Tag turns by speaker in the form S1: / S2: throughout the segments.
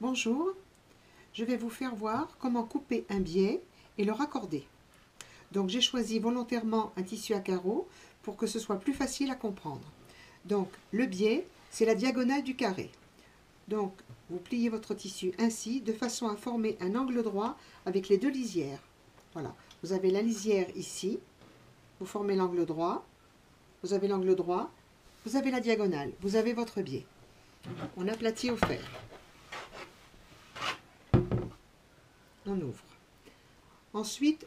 S1: Bonjour, je vais vous faire voir comment couper un biais et le raccorder. Donc j'ai choisi volontairement un tissu à carreaux pour que ce soit plus facile à comprendre. Donc le biais, c'est la diagonale du carré. Donc vous pliez votre tissu ainsi de façon à former un angle droit avec les deux lisières. Voilà, vous avez la lisière ici, vous formez l'angle droit, vous avez l'angle droit, vous avez la diagonale, vous avez votre biais. On aplatit au fer. On ouvre. Ensuite,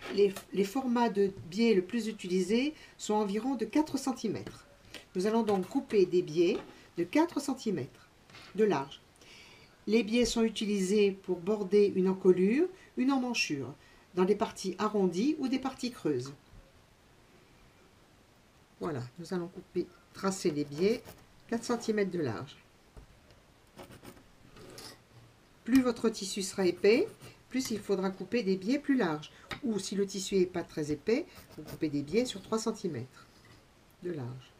S1: les formats de biais le plus utilisés sont environ de 4 cm. Nous allons donc couper des biais de 4 cm de large. Les biais sont utilisés pour border une encolure, une emmanchure, dans des parties arrondies ou des parties creuses. Voilà, nous allons tracer les biais 4 cm de large. Plus votre tissu sera épais, plus il faudra couper des biais plus larges. Ou si le tissu n'est pas très épais, vous coupez des biais sur 3 cm de large.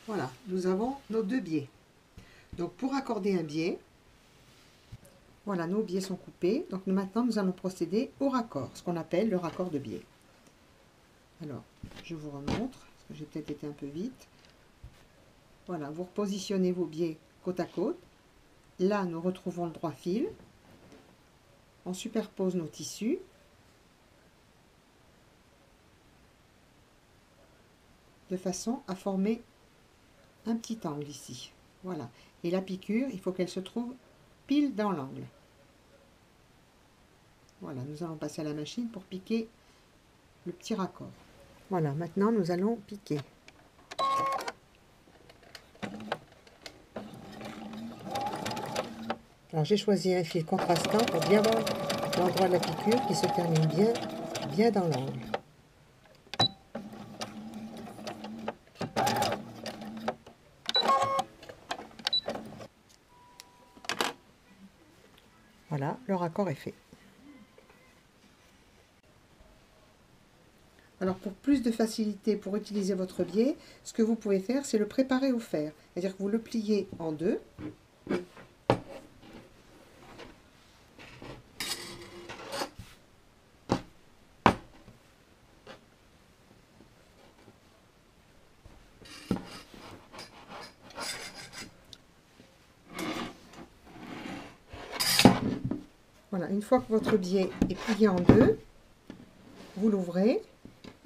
S1: Voilà, nous avons nos deux biais. Donc pour accorder un biais, voilà, nos biais sont coupés. Donc maintenant, nous allons procéder au raccord, ce qu'on appelle le raccord de biais. Alors, je vous remontre, parce que j'ai peut-être été un peu vite. Voilà, vous repositionnez vos biais côte à côte. Là, nous retrouvons le droit fil. On superpose nos tissus. De façon à former un petit angle ici. Voilà. Et la piqûre, il faut qu'elle se trouve pile dans l'angle. Voilà, nous allons passer à la machine pour piquer le petit raccord. Voilà, maintenant nous allons piquer. Alors j'ai choisi un fil contrastant pour bien voir l'endroit de la piqûre qui se termine bien dans l'angle. Voilà, le raccord est fait. Alors pour plus de facilité pour utiliser votre biais, ce que vous pouvez faire, c'est le préparer au fer. C'est-à-dire que vous le pliez en deux. Voilà, une fois que votre biais est plié en deux, vous l'ouvrez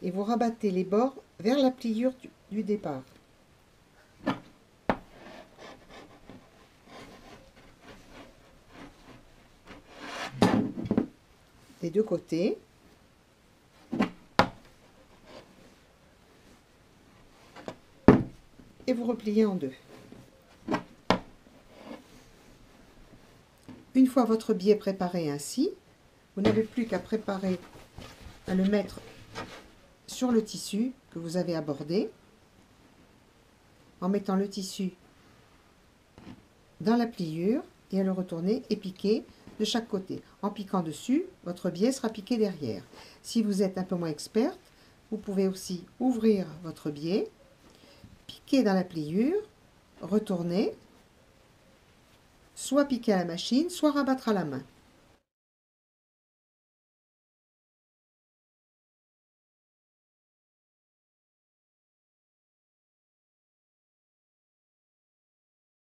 S1: et vous rabattez les bords vers la pliure du départ. Des deux côtés. Et vous repliez en deux. Une fois votre biais préparé ainsi, vous n'avez plus qu'à le mettre sur le tissu que vous avez abordé, en mettant le tissu dans la pliure et à le retourner et piquer de chaque côté. En piquant dessus, votre biais sera piqué derrière. Si vous êtes un peu moins experte, vous pouvez aussi ouvrir votre biais, piquer dans la pliure, retourner, soit piquer à la machine, soit rabattre à la main.